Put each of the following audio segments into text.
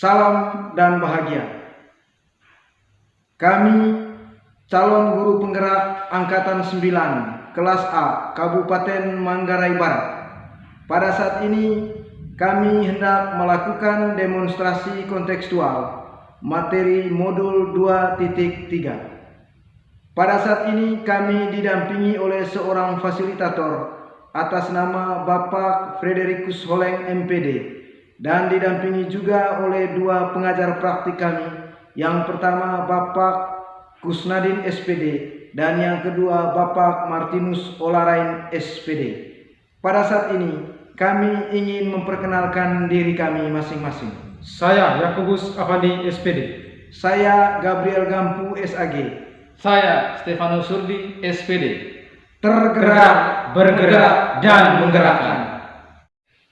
salam dan bahagia. Kami calon guru penggerak Angkatan 9 kelas A Kabupaten Manggarai Barat. Pada saat ini kami hendak melakukan demonstrasi kontekstual materi modul 2.3. Pada saat ini kami didampingi oleh seorang fasilitator atas nama Bapak Frederikus Holeng MPD dan didampingi juga oleh dua pengajar praktik kami. Yang pertama Bapak Kusnadin SPD dan yang kedua Bapak Martinus Olarain SPD. Pada saat ini kami ingin memperkenalkan diri kami masing-masing. Saya Yakubus Afandi SPD. Saya Gabriel Gampu SAG. Saya Stefanus Surdi SPD. Tergerak, bergerak, dan menggerakkan.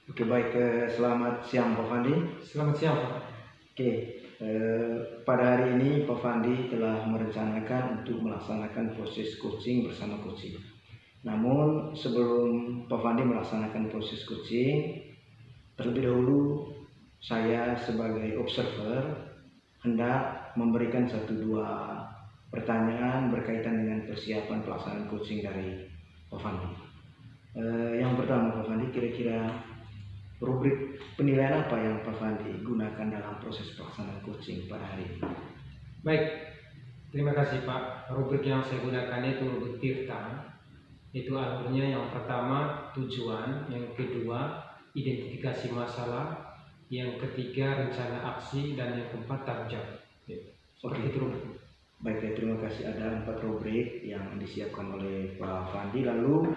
Oke, baik. Selamat siang Pak Fandi. Selamat siang Pak. Oke, pada hari ini Pak Fandi telah merencanakan untuk melaksanakan proses coaching bersama coaching. Namun sebelum Pak Fandi melaksanakan proses coaching, terlebih dahulu saya sebagai observer hendak memberikan 1-2 pertanyaan berkaitan dengan persiapan pelaksanaan coaching dari Pak Fandi. Yang pertama Pak Fandi, kira-kira rubrik penilaian apa yang Pak Fandi gunakan dalam proses pelaksanaan coaching pada hari ini? Baik, terima kasih Pak. Rubrik yang saya gunakan itu rubrik Tirta. Itu alurnya yang pertama tujuan, yang kedua identifikasi masalah, yang ketiga rencana aksi, dan yang keempat tanggung jawab. Seperti itu rubrik. Baik, terima kasih. Ada 4 rubrik yang disiapkan oleh Pak Fandi. Lalu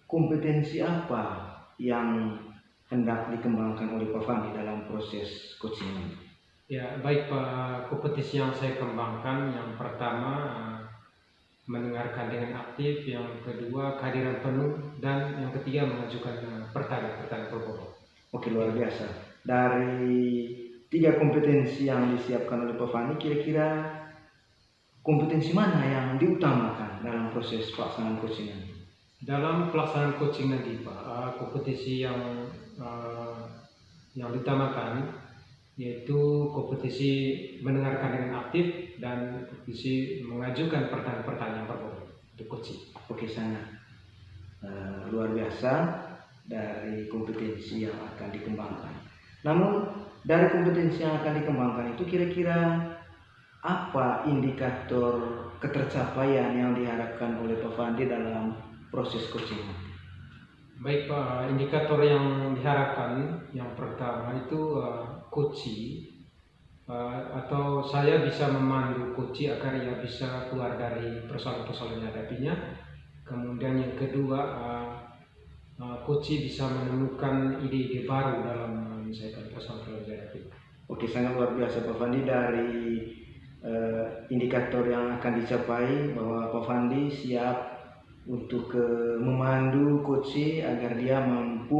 kompetensi apa yang hendak dikembangkan oleh Pak Fandi dalam proses coaching ini? Ya, baik Pak. Kompetisi yang saya kembangkan yang pertama mendengarkan dengan aktif, yang kedua kehadiran penuh, dan yang ketiga mengajukan pertanyaan berbobot. Oke, luar biasa. Dari 3 kompetensi yang disiapkan oleh Pak Fandi, kira-kira kompetensi mana yang diutamakan dalam proses pelaksanaan coaching ini? Dalam pelaksanaan coaching nanti Pak, kompetisi yang diutamakan yaitu kompetisi mendengarkan dengan aktif dan kompetisi mengajukan pertanyaan-pertanyaan berbobot untuk coaching. Oke, sangat luar biasa dari kompetensi yang akan dikembangkan. Namun dari kompetensi yang akan dikembangkan itu kira-kira apa indikator ketercapaian yang diharapkan oleh Pak Fandi dalam proses coaching? Baik Pak, indikator yang diharapkan yang pertama itu coachee atau saya bisa memandu coachee agar ia bisa keluar dari persoalan-persoalan yang dihadapinya. Kemudian yang kedua, coachee bisa menemukan ide-ide baru dalam menyelesaikan persoalan yang dihadapi. Oke, sangat luar biasa Pak Fandi. Dari indikator yang akan dicapai bahwa Pak Fandi siap untuk memandu coachee agar dia mampu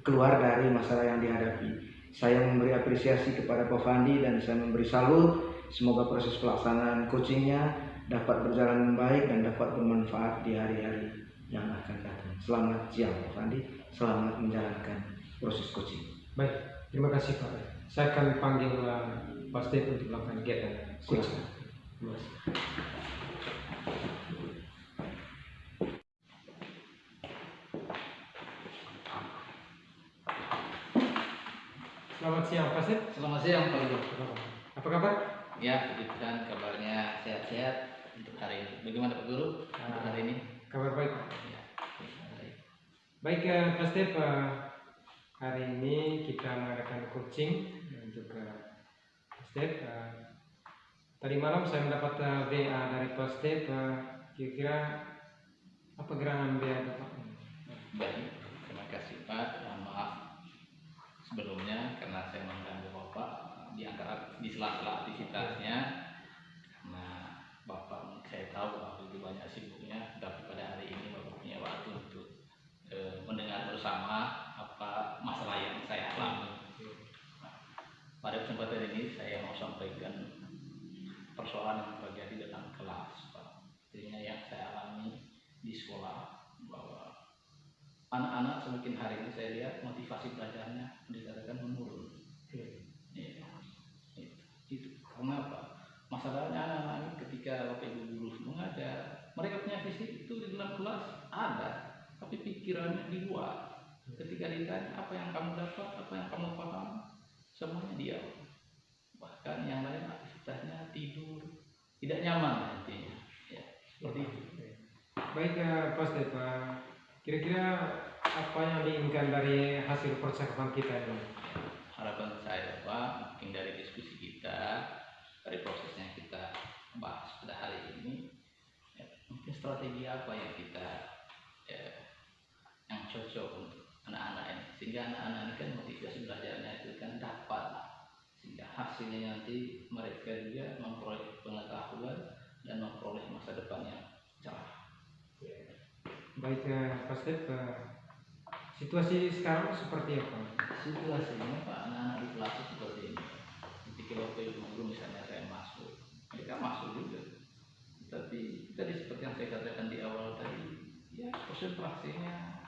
keluar dari masalah yang dihadapi. Saya memberi apresiasi kepada Pak Fandi dan saya memberi salut. Semoga proses pelaksanaan coachingnya dapat berjalan dengan baik dan dapat bermanfaat di hari-hari yang akan datang. Selamat siang Pak Fandi, selamat menjalankan proses coaching. Baik, terima kasih Pak. Saya akan panggil Pak Steve untuk melakukan kegiatan coaching. Selamat siang Pak Steve. Selamat siang Pak Guru. Apa kabar? Ya, puji Tuhan kabarnya sehat-sehat untuk hari ini. Bagaimana Pak Guru untuk hari ini? Kabar baik. Ya, baik. Baik Pak Steve, hari ini kita mengadakan coaching untuk Pak Steve. Tadi malam saya mendapat WA dari Pak Steve. Kira-kira apa gerangan WA Bapak? Baik, terima kasih Pak. Maaf sebelumnya karena saya mengganggu Bapak di sela-sela aktivitasnya, karena Bapak saya tahu Bapak itu banyak sibuknya, tapi pada hari ini Bapak punya waktu untuk mendengar bersama apa masalah yang saya alami. Pada kesempatan ini saya mau sampaikan persoalan yang terjadi dalam kelas Pak. Artinya yang saya alami di sekolah, bahwa anak-anak semakin hari ini saya lihat motivasi belajarnya dikatakan menurun. kelas ada, tapi pikirannya di luar. Ketika ditanya apa yang kamu dapat, apa yang kamu paham, semuanya diam. Bahkan yang lain aktivitasnya tidur, tidak nyaman nantinya. Ya, seperti itu. Baik Pak Step, kira-kira apa yang diinginkan dari hasil percakapan kita ini? Harapan saya Pak, mungkin dari diskusi kita, dari prosesnya kita bahas pada hari ini, ya, mungkin strategi apa yang kita yang cocok untuk anak-anak ini, sehingga anak-anak ini kan motivasi belajarnya itu kan dapat, sehingga hasilnya nanti mereka juga memperoleh pengetahuan dan memperoleh masa depan yang cerah. Baik Pak Step, situasi sekarang seperti apa? Situasinya Pak, anak-anak di kelas itu seperti ini. Ketika waktu itu dulu misalnya saya masuk, mereka masuk juga. Tapi tadi seperti yang saya katakan di awal tadi, ya konsentrasinya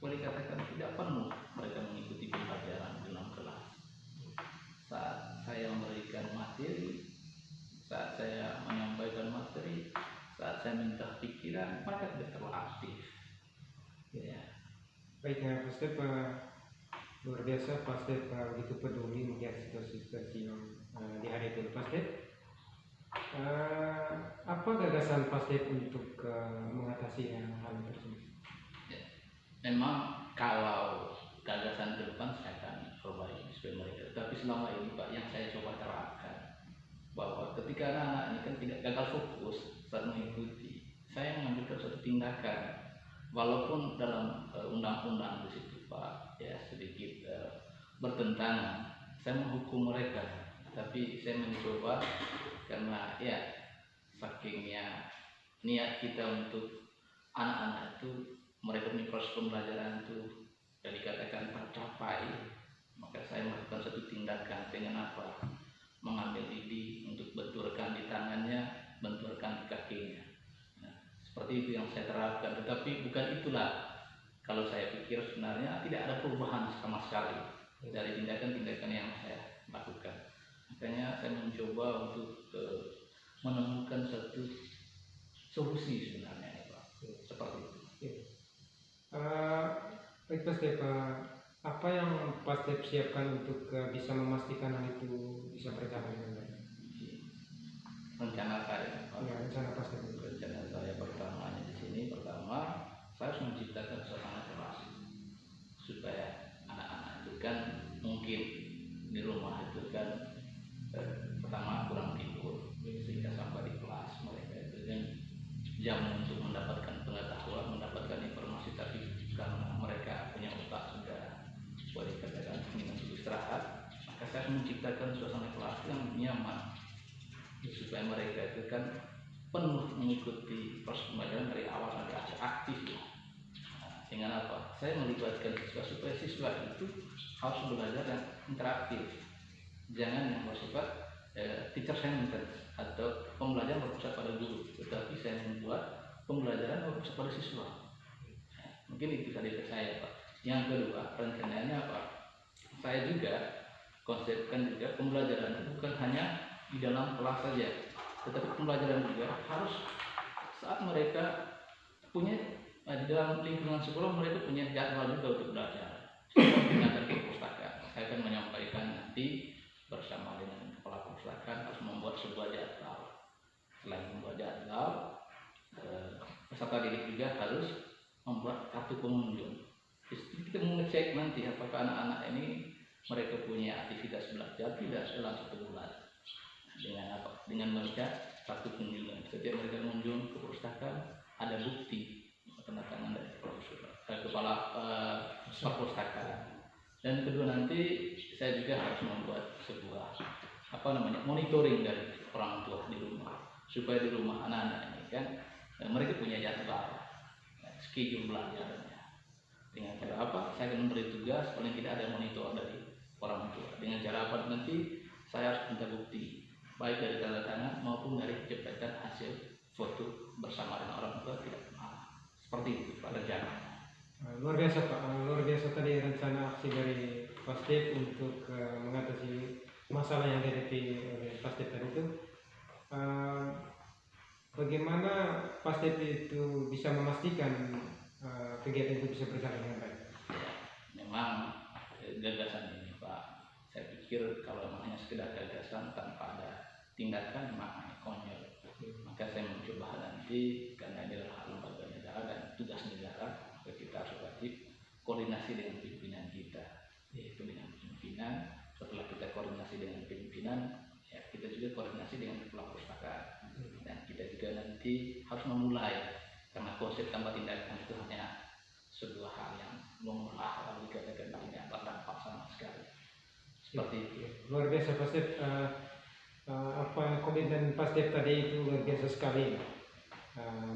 boleh katakan tidak penuh mereka mengikuti pembelajaran di dalam kelas. Saat saya memberikan materi, saat saya menyampaikan materi, saat saya minta pikiran, mereka tidak terlalu aktif. Ya. Baik Pak Step, luar biasa Pak Step begitu peduli melihat situasi-situasi yang dihadapi Pak Step. Apa gagasan Pak Step untuk mengatasi hal tersebut? Ya. Memang kalau gagasan ke depan saya akan perbaiki supaya mereka. Tapi selama ini Pak, yang saya coba terapkan bahwa ketika anak-anak ini kan tidak gagal fokus saat mengikuti, saya mengambil suatu tindakan, walaupun dalam undang-undang di situ Pak ya sedikit bertentangan, saya menghukum mereka, tapi saya mencoba karena ya sakingnya niat kita untuk anak-anak itu mereka punya proses pembelajaran itu yang dikatakan tercapai, maka saya melakukan satu tindakan dengan apa? Mengambil lidi untuk benturkan di tangannya, benturkan di kakinya. Nah, seperti itu yang saya terapkan. Tetapi bukan itulah, kalau saya pikir sebenarnya tidak ada perubahan sama sekali dari tindakan-tindakan yang saya lakukan. Makanya saya mencoba untuk menemukan satu solusi sebenarnya, Pak. Seperti itu. Baik Pak Step, apa yang Pak Step siapkan untuk bisa memastikan hal itu bisa berjalan dengan baik? Rencana saya, Pak. Ya, rencana Pak Step. Rencana saya pertamanya di sini, pertama saya harus menciptakan suasana kelas supaya anak-anak itu kan mungkin di rumah itu kan pertama kurang tidur, sehingga sampai di kelas mereka itu kan jam untuk mendapatkan pengetahuan, mendapatkan informasi, tapi karena mereka punya otak sudah boleh katakan ingin untuk istirahat, maka saya menciptakan suasana kelas yang nyaman supaya mereka itu kan penuh mengikuti proses pembelajaran dari awal sampai akhir, aktif ya. Dengan apa? Saya melibatkan siswa supaya siswa itu harus belajar yang interaktif, jangan yang bersifat teacher centered atau pembelajaran berpusat pada guru, tetapi saya membuat pembelajaran berpusat pada siswa. Mungkin itu tadi saya Pak. Yang kedua, rencananya apa? Saya juga konsepkan juga pembelajaran bukan hanya di dalam kelas saja, tetapi pembelajaran juga harus saat mereka punya di dalam lingkungan sekolah, mereka punya jadwal juga untuk belajar. Menggunakan perpustakaan, saya akan menyampaikan nanti bersama dengan kepala perpustakaan harus membuat sebuah jadwal. Selain membuat jadwal, peserta didik juga harus membuat kartu pengunjung. Jadi kita mengecek nanti apakah anak-anak ini mereka punya aktivitas belajar tidak dalam 1 bulan. Dengan apa? Dengan mereka kartu kunjungan. Setiap mereka mengunjung ke perpustakaan ada bukti tanda tangan dari kepala perpustakaan. Dan kedua nanti saya juga harus membuat sebuah monitoring dari orang tua di rumah, supaya di rumah anak-anak ini kan mereka punya jadwal schedule belajarnya. Dengan cara apa? Saya akan memberi tugas, paling tidak ada monitor dari orang tua. Dengan cara apa? Nanti saya harus minta bukti, baik dari tanda tangan maupun dari jepretan hasil foto bersama dengan orang tua tidak masalah. Seperti itu Pak rencana. Luar biasa Pak, luar biasa tadi rencana aksi dari Pak Step untuk mengatasi masalah yang dihadapi oleh Pak Step tadi itu. bagaimana Pak Step itu bisa memastikan kegiatan itu bisa berjalan dengan baik? Memang gagasan ini Pak, saya pikir kalau hanya sekedar gagasan tanpa ada tindakan memang konyol. Maka saya mencoba nanti, karena ini adalah lembaga negara dan tugas negara, maka kita harus wajib koordinasi dengan pimpinan kita, yaitu dengan pimpinan. Setelah kita koordinasi dengan pimpinan, ya kita juga koordinasi dengan kepala perpustakaan, dan kita juga nanti harus memulai, karena konsep tanpa tindakan itu hanya sebuah hal yang mengolah lalu dikatakan tidak berdampak sama sekali. Seperti itu. Luar biasa Pak Step. Apa komitmen Pak Step tadi itu luar biasa sekali.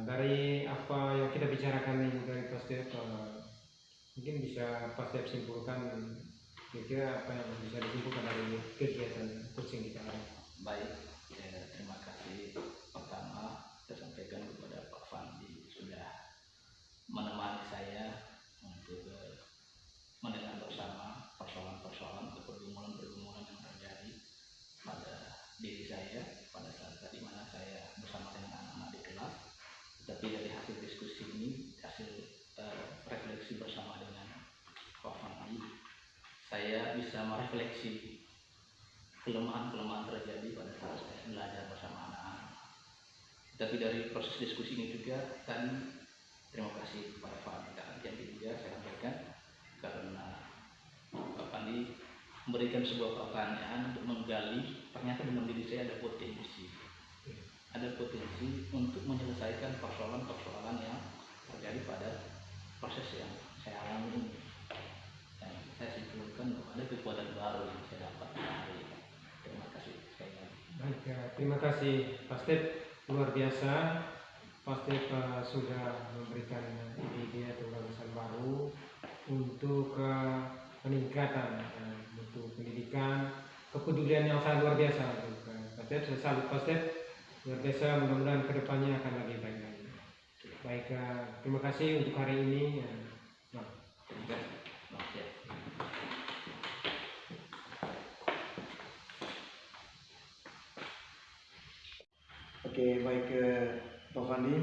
Dari apa yang kita bicarakan ini dari Pak Step, mungkin bisa Pak Step simpulkan kira-kira apa yang bisa disimpulkan dari kegiatan coaching kita hari ini. Baik, terima kasih. Pertama, saya sampaikan kepada Pak Fandi sudah menemani saya untuk mendengar bersama persoalan-persoalan atau pergumulan-pergumulan yang terjadi pada diri saya pada saat di mana saya bersama dengan anak-anak di kelas. Tetapi dari hasil diskusi ini, hasil refleksi bersama dengan Pak Fandi, saya bisa merefleksi kelemahan-kelemahan terjadi pada saat saya belajar bersama anak-anak. Tapi dari proses diskusi ini juga tadi terima kasih kepada Pak Andi juga saya sampaikan, karena Pak Andi memberikan sebuah pertanyaan untuk menggali, ternyata dalam diri saya ada potensi untuk menyelesaikan persoalan-persoalan yang terjadi pada proses yang saya alami ini. Dan saya simpulkan bahwa ada kekuatan baru yang saya dapat hari ini. Terima kasih sekali lagi. Baik, terima kasih Pak Step, luar biasa. Pak Step sudah memberikan ide atau gagasan baru untuk peningkatan untuk pendidikan, kepedulian yang sangat luar biasa untuk Pak Step. Saya salut Pak Step, luar biasa. Mudah-mudahan kedepannya akan lebih baik lagi. Baik, terima kasih untuk hari ini. Terima kasih. Oke, baik Pak Fandi.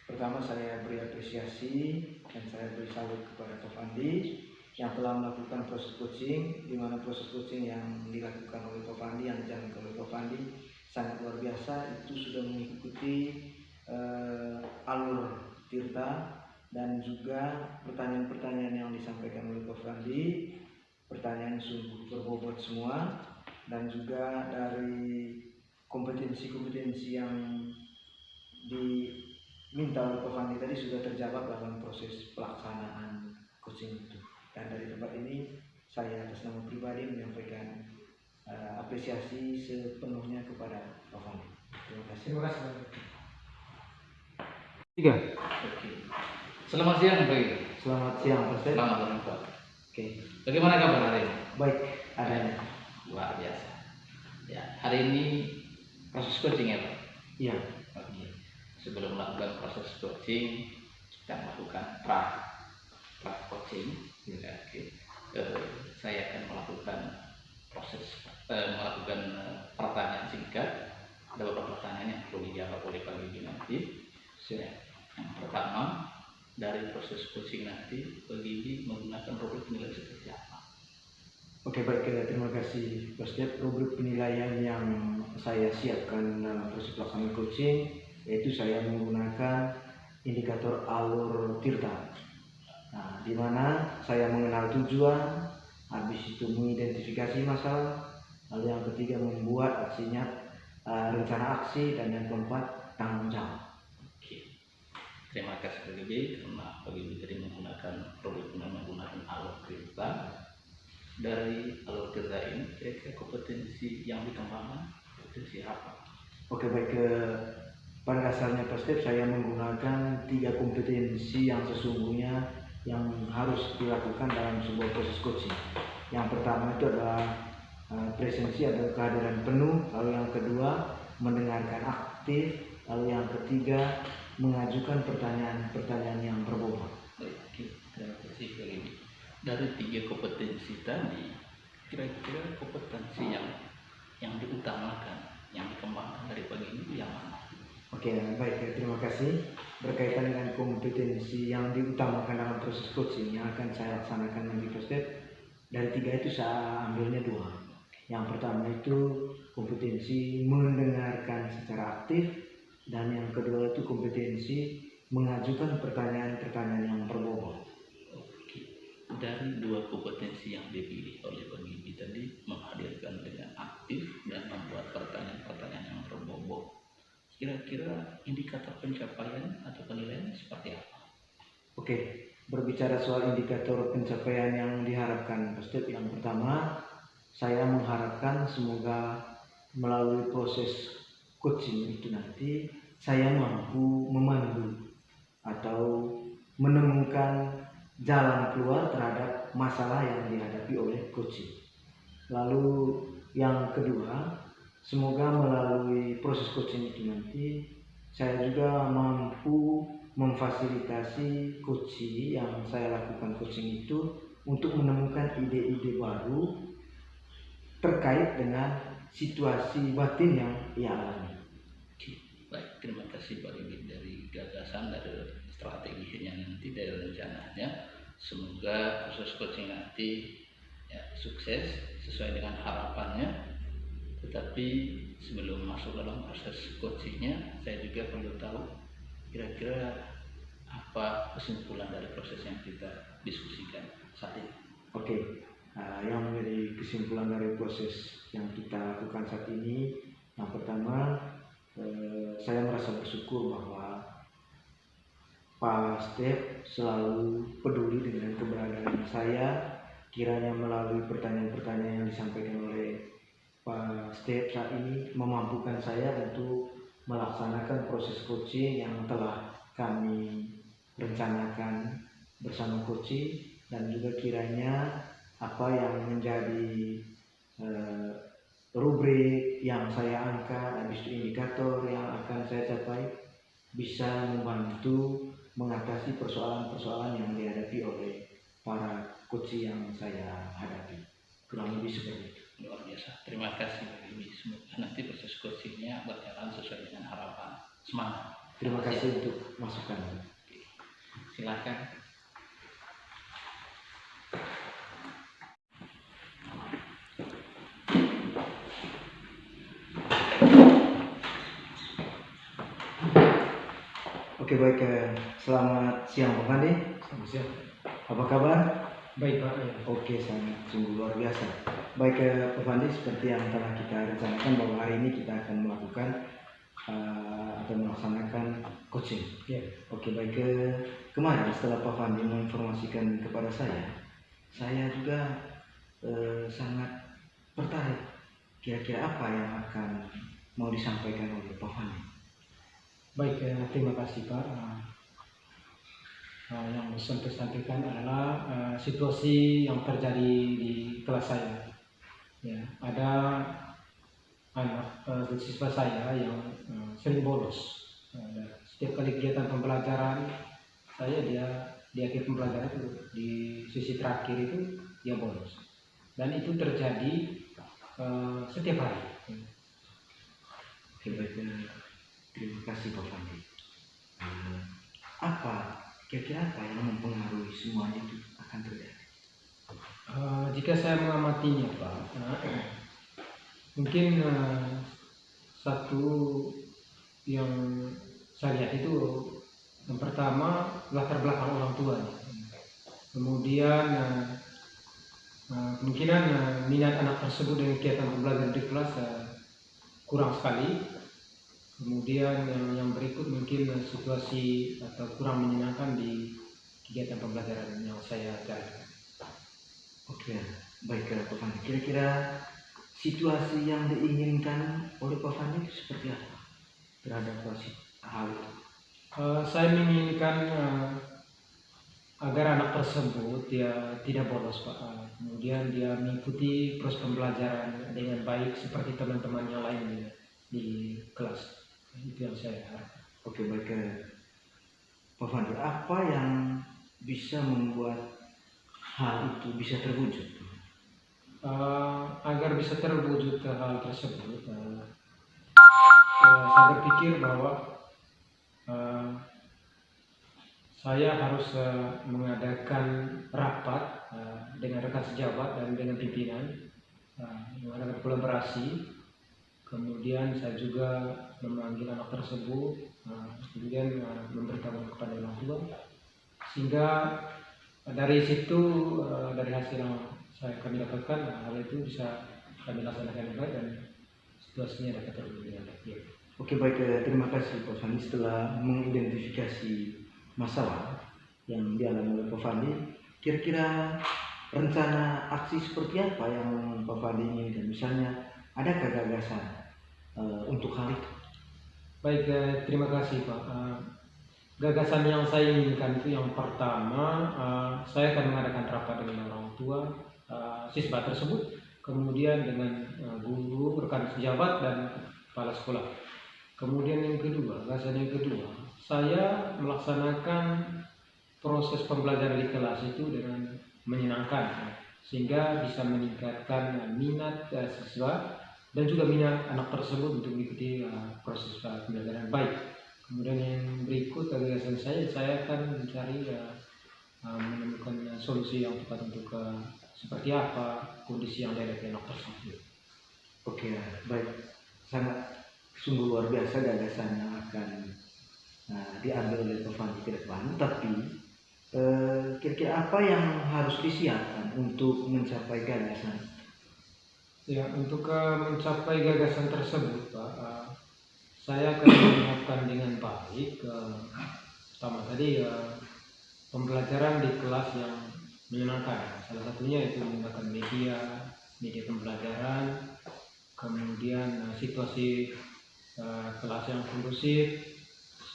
Pertama saya beri apresiasi dan saya beri salut kepada Pak Fandi yang telah melakukan proses coaching, di mana proses coaching yang dilakukan oleh Pak Fandi, yang dijalankan oleh Pak Fandi sangat luar biasa. Itu sudah mengikuti alur Tirta, dan juga pertanyaan-pertanyaan yang disampaikan oleh Pak Fandi, pertanyaan sungguh berbobot semua, dan juga dari kompetensi-kompetensi yang diminta oleh Pak Fandi tadi sudah terjawab dalam proses pelaksanaan coaching itu. Dan dari tempat ini saya atas nama pribadi menyampaikan apresiasi sepenuhnya kepada Pak Fandi. Terima kasih. Terima kasih. Oke. Selamat siang Pak. Selamat siang Pak Step. Selamat siang Pak. Oke. Bagaimana kabar hari ini? Baik, adanya. Luar biasa. Ya, hari ini proses coaching ya Pak? Iya. Oke. Sebelum melakukan proses coaching, kita melakukan pra coaching. Ya, oke. Saya akan melakukan pertanyaan singkat. Ada beberapa pertanyaan yang perlu dijawab oleh Pak Bibi nanti. Ya. Yang pertama, dari proses coaching nanti Pak Bibi menggunakan rubrik penilaian seperti apa? Oke, baik, terima kasih Pak Step. Rubrik penilaian yang saya siapkan dalam proses pelaksanaan coaching yaitu saya menggunakan indikator alur Tirta. Nah, di mana saya mengenal tujuan, habis itu mengidentifikasi masalah, lalu yang ketiga membuat aksinya, rencana aksi, dan yang keempat tanggung jawab. Oke. Terima kasih Pak Bibi, karena Pak Bibi tadi menggunakan rubrik menggunakan alur Tirta. Dari alur Tirta ini kira-kira kompetensi yang dikembangkan kompetensi apa? Oke, baik, pada dasarnya Pak Step saya menggunakan 3 kompetensi yang sesungguhnya yang harus dilakukan dalam sebuah proses coaching. Yang pertama itu adalah presensi atau kehadiran penuh, lalu yang kedua mendengarkan aktif, lalu yang ketiga mengajukan pertanyaan-pertanyaan yang berbobot. Baik, terima kasih Pak Bibi. Dari 3 kompetensi tadi, kira-kira kompetensi yang diutamakan, yang dikembangkan dari Pak Bibi yang mana? Oke, baik. Terima kasih. Berkaitan dengan kompetensi yang diutamakan dalam proses coaching yang akan saya laksanakan nanti Pak Step, dari 3 itu saya ambilnya 2. Yang pertama itu kompetensi mendengarkan secara aktif, dan yang kedua itu kompetensi mengajukan pertanyaan-pertanyaan yang berbobot. Oke. Dari 2 kompetensi yang dipilih oleh Pak Gibi tadi, menghadirkan dengan aktif dan membuat pertanyaan-pertanyaan yang berbobot, kira-kira indikator pencapaian atau penilaian seperti apa? Oke, berbicara soal indikator pencapaian yang diharapkan, Pak Step, yang pertama saya mengharapkan semoga melalui proses coaching itu nanti saya mampu memandu atau menemukan jalan keluar terhadap masalah yang dihadapi oleh coaching. Lalu yang kedua, semoga melalui proses coaching itu nanti saya juga mampu memfasilitasi coaching yang saya lakukan coaching itu untuk menemukan ide-ide baru terkait dengan situasi batin yang ia alami. Baik, terima kasih Pak Gibi dari gagasan, dari strateginya nanti, dari rencananya. Semoga proses coaching nanti ya, sukses sesuai dengan harapannya. Tetapi sebelum masuk dalam proses coachingnya, saya juga perlu tahu kira-kira apa kesimpulan dari proses yang kita diskusikan saat ini. Oke, yang menjadi kesimpulan dari proses yang kita lakukan saat ini, yang pertama saya merasa bersyukur bahwa Pak Step selalu peduli dengan keberadaan saya. Kiranya melalui pertanyaan-pertanyaan yang disampaikan oleh Pak Step saat ini memampukan saya untuk melaksanakan proses coaching yang telah kami rencanakan bersama coaching, dan juga kiranya apa yang menjadi rubrik yang saya angkat, habis itu indikator yang akan saya capai, bisa membantu mengatasi persoalan-persoalan yang dihadapi oleh para coach yang saya hadapi. Kurang lebih seperti itu. Luar biasa. Terima kasih Pak Gibi. Semoga nanti proses coachingnya berjalan sesuai dengan harapan. Semangat. Terima kasih untuk masukan. Silakan. Oke, baik. Selamat siang Pak Fandi. Selamat siang. Apa kabar? Baik Pak. Ya. Oke, sangat sungguh luar biasa. Baik Pak Fandi, seperti yang telah kita rencanakan bahwa hari ini kita akan melakukan atau melaksanakan coaching. Ya. Oke, baik. Kemarin setelah Pak Fandi menginformasikan kepada saya juga sangat tertarik. Kira-kira apa yang akan mau disampaikan oleh Pak Fandi? Baik, terima kasih Pak. Yang bisa saya sampaikan adalah situasi yang terjadi di kelas saya. Ya, ada anak siswa saya yang sering bolos. Setiap kali kegiatan pembelajaran saya, di akhir pembelajaran itu, di sesi terakhir itu dia bolos. Dan itu terjadi setiap hari. Oke, baik. Terima kasih Pak Fandi. Kira-kira apa yang mempengaruhi semua itu akan terjadi? Jika saya mengamatinya Pak, mungkin satu yang saya lihat itu, yang pertama latar belakang orang tua. Kemudian kemungkinan minat anak tersebut dengan kegiatan pembelajaran di kelas kurang sekali. Kemudian yang berikut mungkin situasi atau kurang menyenangkan di kegiatan pembelajaran yang saya jalankan. Oke, baik Pak Fandi. Kira-kira situasi yang diinginkan oleh Pak Fandi itu seperti apa terhadap hal itu? Saya menginginkan agar anak tersebut dia tidak bolos Pak. Kemudian dia mengikuti proses pembelajaran dengan baik seperti teman-teman yang lainnya di kelas. Itu yang saya harapkan. Oke, baik Pak Fandi. Apa yang bisa membuat hal itu bisa terwujud? Agar bisa terwujud hal tersebut, saya berpikir bahwa eh, saya harus mengadakan rapat dengan rekan sejabat dan dengan pimpinan, mengadakan kolaborasi. Kemudian saya juga memanggil anak tersebut, kemudian memberitahu kepada orang tua, sehingga dari situ, dari hasil yang kami dapatkan, hal itu bisa kami laksanakan dengan baik dan situasinya dapat terjadi dengan baik. Oke, baik, terima kasih Pak Fandi. Setelah mengidentifikasi masalah yang dialami oleh Pak Fandi, kira-kira rencana aksi seperti apa yang Pak Fandi inginkan? Misalnya, adakah gagasan untuk hal itu? Baik, terima kasih Pak. Gagasan yang saya inginkan itu yang pertama, saya akan mengadakan rapat dengan orang tua siswa tersebut, kemudian dengan guru, rekan sejabat, dan kepala sekolah. Kemudian yang kedua, gagasan yang kedua, saya melaksanakan proses pembelajaran di kelas itu dengan menyenangkan, sehingga bisa meningkatkan minat siswa dan juga minat anak tersebut untuk mengikuti proses pembelajaran baik. Kemudian yang berikut, gagasan saya akan mencari menemukan solusi yang tepat untuk seperti apa kondisi yang dihadapi anak tersebut. Oke, baik, sangat sungguh luar biasa gagasan yang akan diambil oleh Pak Fandi ke depan. Tapi kira-kira apa yang harus disiapkan untuk mencapai gagasan? Ya, untuk mencapai gagasan tersebut, Pak, saya akan menyiapkan dengan baik. Pertama tadi pembelajaran di kelas yang menyenangkan. Salah satunya itu menggunakan media pembelajaran, kemudian situasi kelas yang kondusif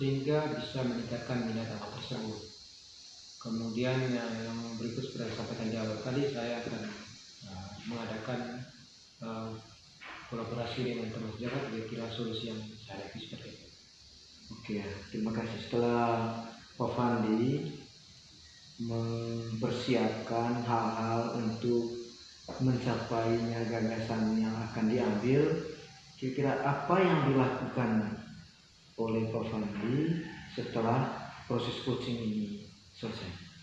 sehingga bisa meningkatkan minat anak tersebut. Kemudian yang berikut seperti saya sampaikan di awal tadi, saya akan mengadakan kolaborasi dengan teman sejabat, kira-kira solusi yang saya hadapi seperti itu. Oke, terima kasih. Setelah Pak Fandi mempersiapkan hal-hal untuk mencapainya gagasan yang akan diambil, kira-kira apa yang dilakukan oleh Pak Fandi setelah proses coaching ini selesai?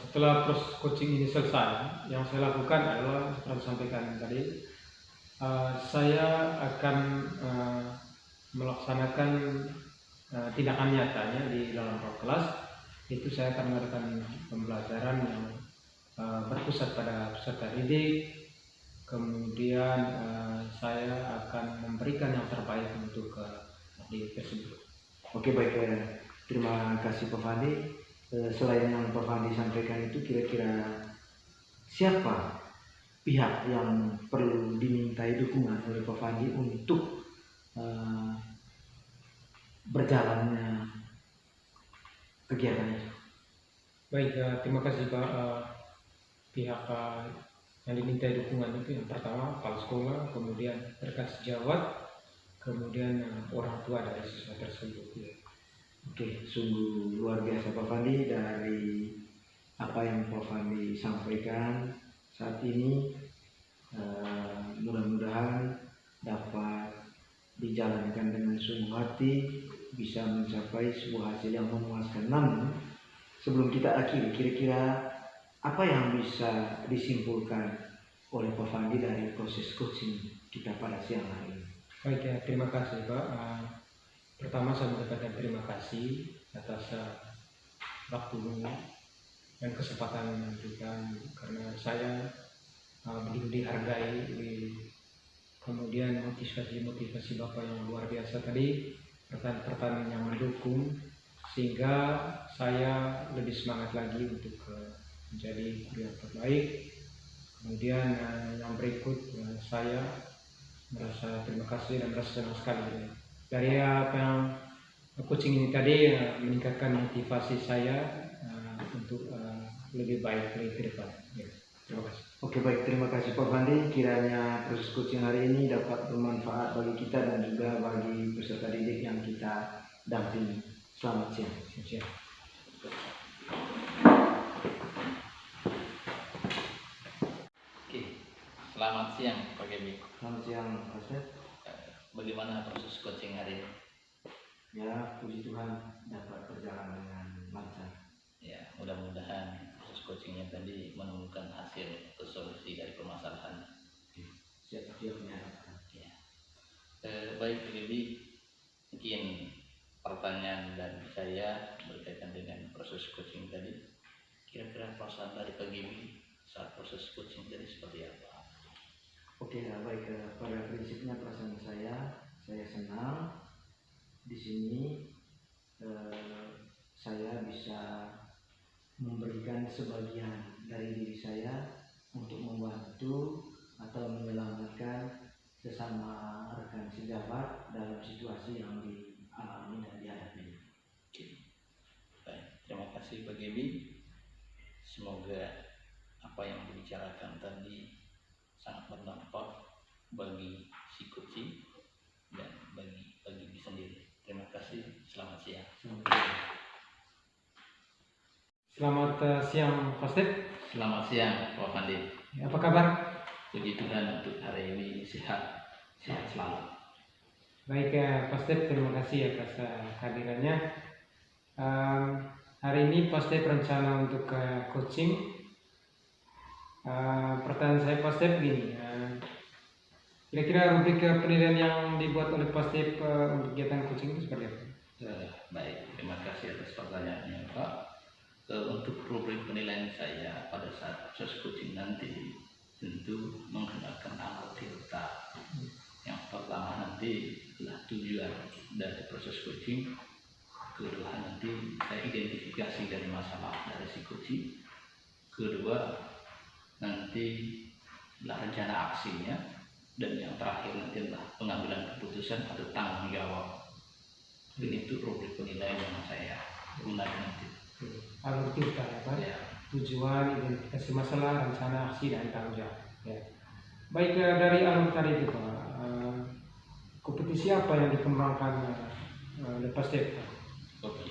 Setelah proses coaching ini selesai, yang saya lakukan adalah seperti disampaikan tadi, saya akan melaksanakan tindakan nyatanya di dalam kelas. Itu saya akan mengadakan pembelajaran yang berpusat pada peserta didik. Kemudian saya akan memberikan yang terbaik untuk didik tersebut. Oke, baik, terima kasih Pak Fandi. Selain yang Pak Fandi sampaikan itu, kira-kira siapa pihak yang perlu dimintai dukungan oleh Pak Fandi untuk berjalannya kegiatan itu? Baik, terima kasih Pak. Pihak yang dimintai dukungan itu yang pertama kepala sekolah, kemudian rekan sejawat, kemudian orang tua dari siswa tersebut. Oke, sungguh luar biasa Pak Fandi. Dari apa yang Pak Fandi sampaikan saat ini, mudah-mudahan dapat dijalankan dengan sungguh hati, bisa mencapai sebuah hasil yang memuaskan. Namun sebelum kita akhiri, kira-kira apa yang bisa disimpulkan oleh Pak Fandi dari proses coaching kita pada siang hari ini? Baik, ya, terima kasih Pak. Pertama saya mengucapkan terima kasih atas waktu dan kesempatan yang diberikan, karena saya begitu dihargai. Kemudian motivasi Bapak yang luar biasa tadi, pertanyaan yang mendukung, sehingga saya lebih semangat lagi untuk menjadi guru yang terbaik. Kemudian yang berikut, saya merasa terima kasih dan merasa senang sekali dari apa yang coaching ini tadi meningkatkan motivasi saya untuk lebih baik lagi ke depan. Ya, terima kasih. Oke, baik, terima kasih Pak Fandi. Kiranya proses coaching hari ini dapat bermanfaat bagi kita dan juga bagi peserta didik yang kita dampingi. Selamat siang. Selamat siang. Oke, selamat siang Pak Gemi. Selamat siang, Mas. Bagaimana proses coaching hari ini? Ya, puji Tuhan dapat berjalan dengan lancar. Ya, mudah-mudahan proses coachingnya tadi menemukan hasil atau solusi dari permasalahan. Siap-siap diharapkan. Ya. Baik, jadi mungkin pertanyaan dari saya berkaitan dengan proses coaching tadi. Kira-kira perasaan dari Pak Gibi saat proses coaching tadi seperti apa? Oke, baik. Pada prinsipnya perasaan saya senang di sini. Saya bisa memberikan sebagian dari diri saya untuk membantu atau menyelamatkan sesama rekan sejawat dalam situasi yang dialami dan dihadapi. Oke. Baik, terima kasih Pak Gibi. Semoga apa yang dibicarakan tadi sangat berdampak bagi si coaching dan bagi Pak Gibi sendiri. Terima kasih, selamat siang. Selamat siang Pak Step. Selamat siang Pak Fandi. Apa kabar? Puji Tuhan untuk hari ini sehat selalu. Baik Pak Step, terima kasih atas kehadirannya. Hari ini Pak Step rencana untuk coaching. Pertanyaan saya Pak Step begini. Kira-kira rubrik penilaian yang dibuat oleh Pak Step untuk kegiatan coaching itu seperti apa? Baik, terima kasih atas pertanyaannya Pak. Untuk rubrik penilaian saya pada saat proses coaching nanti tentu menggunakan amal tirta. Yang pertama nanti adalah tujuan dari proses coaching. Kedua nanti saya identifikasi dari masalah dari si coaching. Kedua nanti adalah rencana aksinya. Dan yang terakhir nanti adalah pengambilan keputusan atau tanggung jawab. Dan itu rubrik penilaian yang saya gunakan nanti. Alur tirta ya Pak. Ya. Tujuan, identifikasi masalah, rencana aksi dan tanggung jawab. Ya. Baik, dari alur tadi itu Pak, kompetisi apa yang dikembangkan oleh Pak Step? Oke,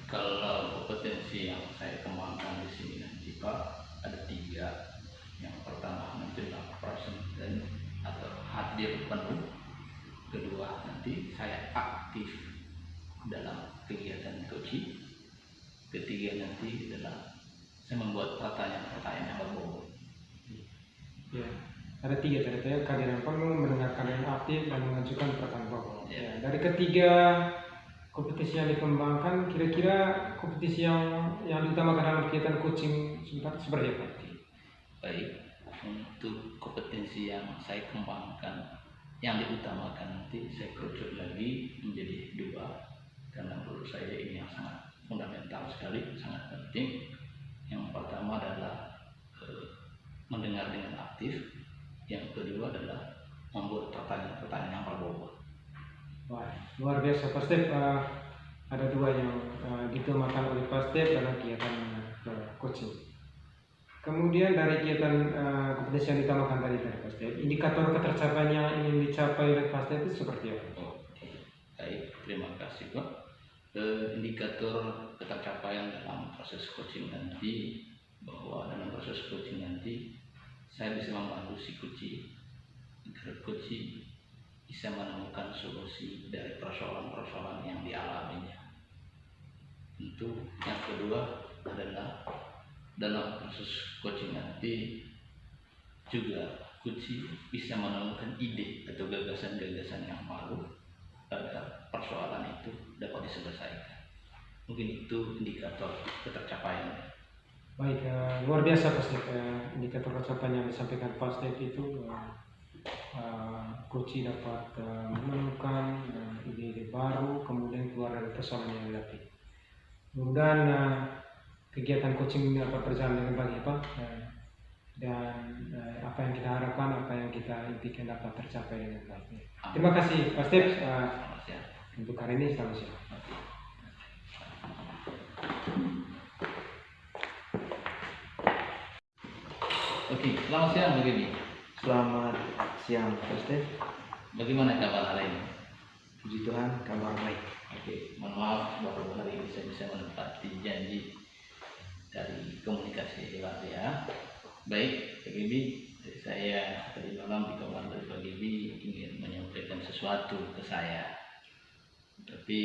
kalau kompetensi yang saya kembangkan di sini nanti Pak ada 3. Yang pertama nanti adalah present atau hadir penuh. Kedua nanti saya aktif dalam kegiatan coaching. Ketiga nanti adalah saya membuat pertanyaan-pertanyaan yang berbobot. Ya, ada 3 tadi ya, kehadiran penuh, mendengarkan yang aktif, dan mengajukan pertanyaan pokok. Ya, dari ketiga kompetisi yang dikembangkan, kira-kira kompetisi yang diutamakan dalam kegiatan coaching seperti apa? Baik, untuk kompetensi yang saya kembangkan, yang diutamakan nanti saya kerucut lagi menjadi 2, karena menurut saya ini yang sangat fundamental sekali, sangat penting. Yang pertama adalah mendengar dengan aktif. Yang kedua adalah membuat pertanyaan-pertanyaan yang berbobot. Wah, luar biasa Pak Step. Ada 2 yang diutamakan oleh Pak Step dalam kegiatan coaching. Kemudian dari kegiatan kompetensi yang diutamakan tadi Pak Step, indikator ketercapaian yang ingin dicapai oleh Pak Step itu seperti apa? Oke, baik, terima kasih Pak. Indikator ketercapaian dalam proses coaching nanti, bahwa dalam proses coaching nanti saya bisa membantu si coaching agar coaching bisa menemukan solusi dari persoalan-persoalan yang dialaminya. Tentu yang kedua adalah dalam proses coaching nanti juga coaching bisa menemukan ide atau gagasan-gagasan yang baru agar persoalan itu dapat diselesaikan. Mungkin itu indikator ketercapaian. Baik, luar biasa Pak Step. Indikator ketercapaian yang disampaikan Pak Step itu coaching dapat menemukan ide-ide baru, kemudian keluar dari persoalan yang dihadapi. Mudah-mudahan kegiatan coaching dapat berjalan dengan baik Pak. Dan apa yang kita harapkan, apa yang kita impikan dapat tercapai dengan baik. Terima kasih Pak Step untuk hari ini. Selamat siang. Oke, selamat siang Pak Gibi. Selamat siang Pak Step. Bagaimana kabar hari ini? Puji Tuhan, kabar baik. Oke, mohon maaf baru hari ini saya bisa menepati janji dari komunikasi lewat ya. Baik, Pak Gibi, saya tadi malam di kamar dari Pak Gibi ingin menyampaikan sesuatu ke saya. Tapi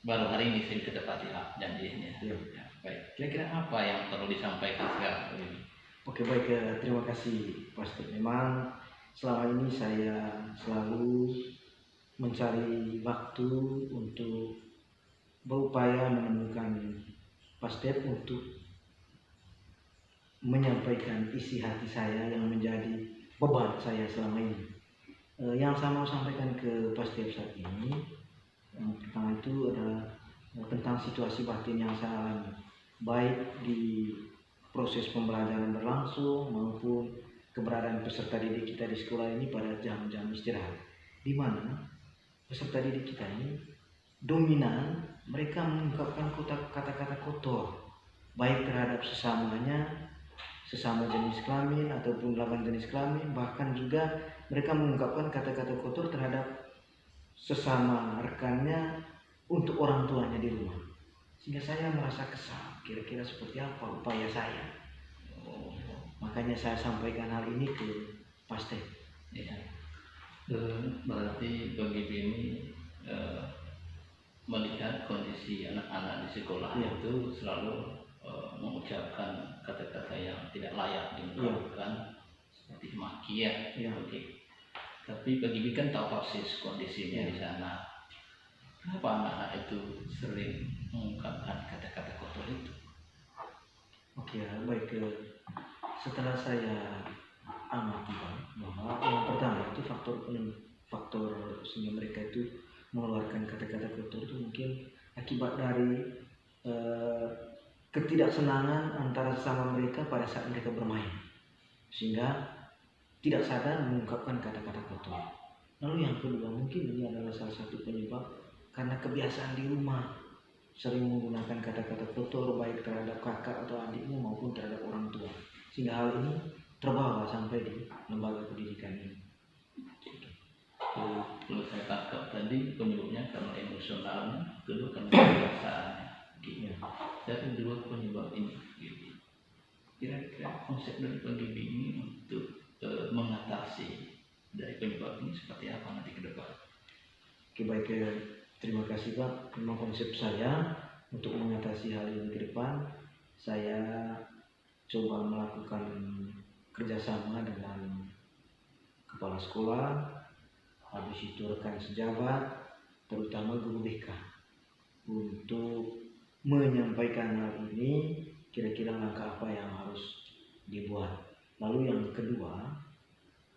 baru hari ini saya bisa tepati janjinya. Ya. Ya, baik. Kira-kira apa yang perlu disampaikan sekarang ini? Oke baik, terima kasih Pastor. Memang selama ini saya selalu mencari waktu untuk berupaya menemukan Pastor untuk menyampaikan isi hati saya yang menjadi beban saya selama ini. Yang saya mau sampaikan ke Pastor saat ini, yang pertama itu adalah tentang situasi batin yang saya alami, baik di proses pembelajaran berlangsung maupun keberadaan peserta didik kita di sekolah ini pada jam-jam istirahat, di mana peserta didik kita ini dominan mereka mengungkapkan kata-kata kotor baik terhadap sesamanya, sesama jenis kelamin ataupun lawan jenis kelamin, bahkan juga mereka mengungkapkan kata-kata kotor terhadap sesama rekannya untuk orang tuanya di rumah. Sehingga saya merasa kesal, kira-kira seperti apa upaya saya. Makanya saya sampaikan hal ini ke Pastor. Ya. Berarti bagi ini melihat kondisi anak-anak di sekolah itu selalu mengucapkan kata-kata yang tidak layak diungkapkan, seperti maki ya. Oke. Tapi bagi Bi kan tahu persis kondisinya di sana. Kenapa anak-anak itu sering mengungkapkan kata-kata kotor itu? Oke, baik. Setelah saya amati bahwa yang pertama itu faktor sehingga mereka itu mengeluarkan kata-kata kotor itu mungkin akibat dari ketidaksenangan antara sesama mereka pada saat mereka bermain, sehingga tidak sadar mengungkapkan kata-kata kotor. Lalu yang kedua, mungkin ini adalah salah satu penyebab karena kebiasaan di rumah sering menggunakan kata-kata kotor baik terhadap kakak atau adiknya maupun terhadap orang tua, sehingga hal ini terbawa sampai di lembaga pendidikan ini. Kalau saya tangkap tadi penyebabnya karena emosionalnya, kedua karena kebiasaannya. Dan kedua penyebab ini. Kira-kira konsep dari PGB ini untuk mengatasi dari penyebab ini seperti apa nanti ke depan? Oke baik, terima kasih Pak. Memang konsep saya untuk mengatasi hal ini ke depan, saya coba melakukan kerjasama dengan kepala sekolah, habis itu rekan sejabat, terutama guru BK, untuk menyampaikan hal ini, kira-kira langkah apa yang harus dibuat. Lalu yang kedua,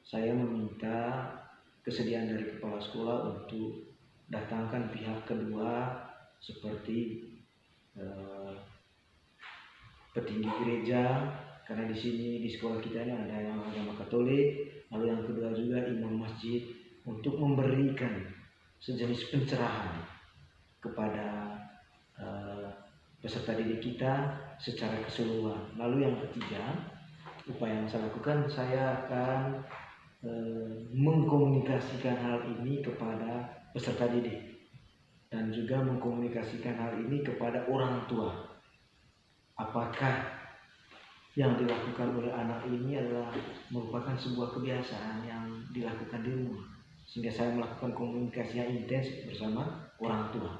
saya meminta kesediaan dari kepala sekolah untuk datangkan pihak kedua seperti petinggi gereja, karena di sini di sekolah kita ini ada yang agama Katolik, lalu yang kedua juga imam masjid, untuk memberikan sejenis pencerahan kepada peserta didik kita secara keseluruhan. Lalu yang ketiga, upaya yang saya lakukan, saya akan mengkomunikasikan hal ini kepada peserta didik dan juga mengkomunikasikan hal ini kepada orang tua. Apakah yang dilakukan oleh anak ini adalah merupakan sebuah kebiasaan yang dilakukan di rumah, sehingga saya melakukan komunikasi yang intens bersama orang tua.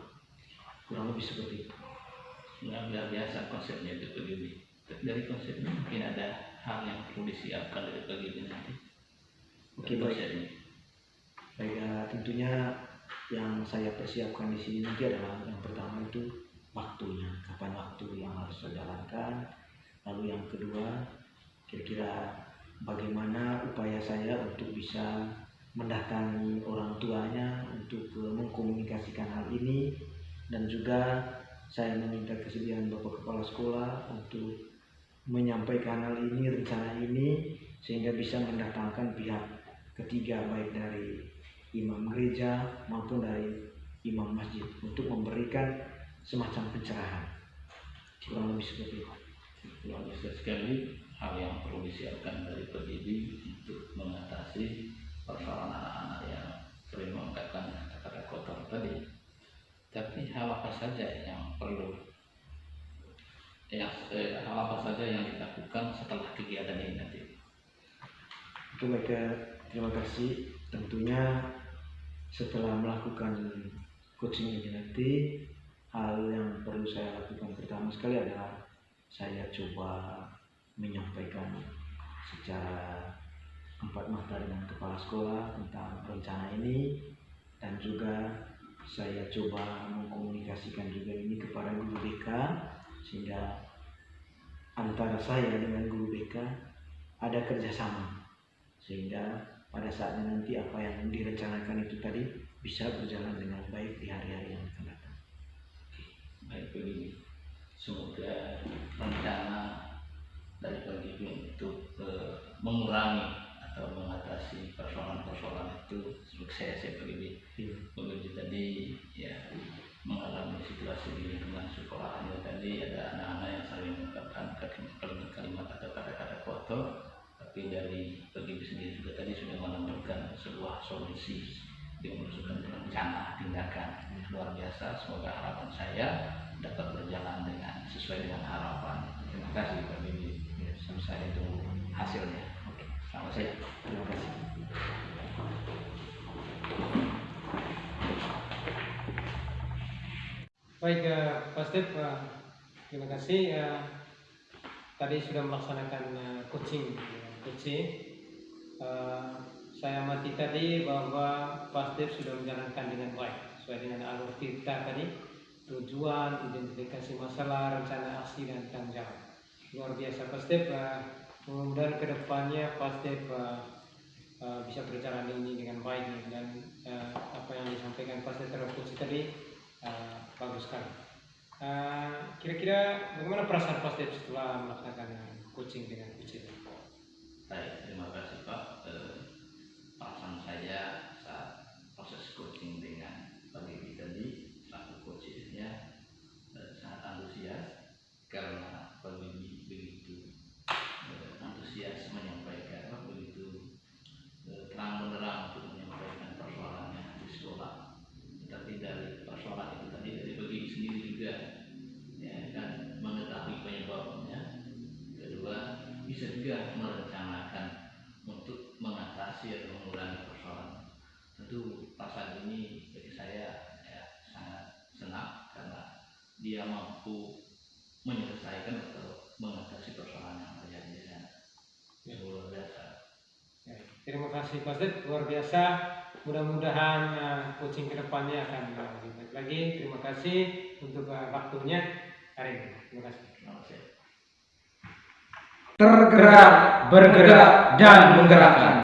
Kurang lebih seperti itu. Luar biasa konsepnya itu begini. Dari konsepnya mungkin ada hal yang perlu disiapkan dari begini nanti. Oke baik. Baik, tentunya yang saya persiapkan di sini nanti adalah yang pertama itu waktunya, kapan waktu yang harus saya jalankan. Lalu yang kedua, kira-kira bagaimana upaya saya untuk bisa mendatangi orang tuanya untuk mengkomunikasikan hal ini, dan juga saya meminta kesediaan Bapak Kepala Sekolah untuk menyampaikan hal ini, rencana ini, sehingga bisa mendatangkan pihak ketiga baik dari imam gereja maupun dari imam masjid untuk memberikan semacam pencerahan. Kurang lebih seperti itu. Luar biasa sekali hal yang perlu disiapkan dari pendidik untuk mengatasi persoalan anak-anak yang sering mengungkapkan kata-kata kotor tadi. Tapi hal apa saja yang perlu, hal apa saja yang dilakukan setelah kegiatan ini nanti? Oke baik, terima kasih. Tentunya setelah melakukan coaching ini nanti, hal yang perlu saya lakukan pertama sekali adalah saya coba menyampaikan secara empat mata dengan kepala sekolah tentang rencana ini, dan juga saya coba mengkomunikasikan juga ini kepada guru BK, sehingga antara saya dengan guru BK ada kerjasama, sehingga pada saatnya nanti apa yang direncanakan itu tadi bisa berjalan dengan baik di hari-hari yang akan datang. Baik, begini. Semoga rencana dari PGB untuk mengurangi atau mengatasi persoalan-persoalan itu sukses ya PGB. PGB tadi ya mengalami situasi di lingkungan sekolahannya tadi ada anak-anak yang saling mengungkapkan kalimat atau kata-kata kotor, tapi dari PGB sendiri juga tadi sudah menemukan sebuah solusi dengan menyusun rencana tindakan luar biasa. Semoga harapan saya dapat berjalan dengan sesuai dengan harapan. Terima kasih Pak Bibi. Saya tunggu hasilnya. Oke, selamat siang. Terima kasih. Baik, Pak Step, terima kasih. Tadi sudah melaksanakan coaching. Saya amati tadi bahwa Pak Step sudah menjalankan dengan baik sesuai dengan alur kita tadi, tujuan, identifikasi masalah, rencana aksi, dan tanggung jawab. Luar biasa Pak Step. Mudah-mudahan kedepannya Pak Step bisa berjalan ini dengan baik, dan apa yang disampaikan Pak Step terhadap coaching tadi bagus sekali. Kira-kira bagaimana perasaan Pak Step setelah melaksanakan coaching dengan coach? Baik, terima kasih Pak. Perasaan saya saat proses coaching dengan Pak Bibi tadi selaku coachnya sangat antusias, karena Pak Bibi begitu antusias menyampaikan, begitu terang benderang untuk menyampaikan persoalannya di sekolah. Tapi dari persoalan itu tadi dari Pak Bibi sendiri juga ya kan mengetahui penyebabnya. Kedua, bisa juga merencanakan untuk mengatasi atau mengurangi persoalan. Tentu pasal ini bagi saya ya, sangat senang karena dia mampu menyelesaikan atau mengatasi persoalan yang terjadi di sana. Luar biasa. Ya, terima kasih Pak Step, luar biasa. Mudah-mudahan coaching kedepannya akan lebih baik lagi. Terima kasih untuk waktunya hari ini. Terima kasih. Selamat siang. Tergerak, bergerak, dan menggerakkan.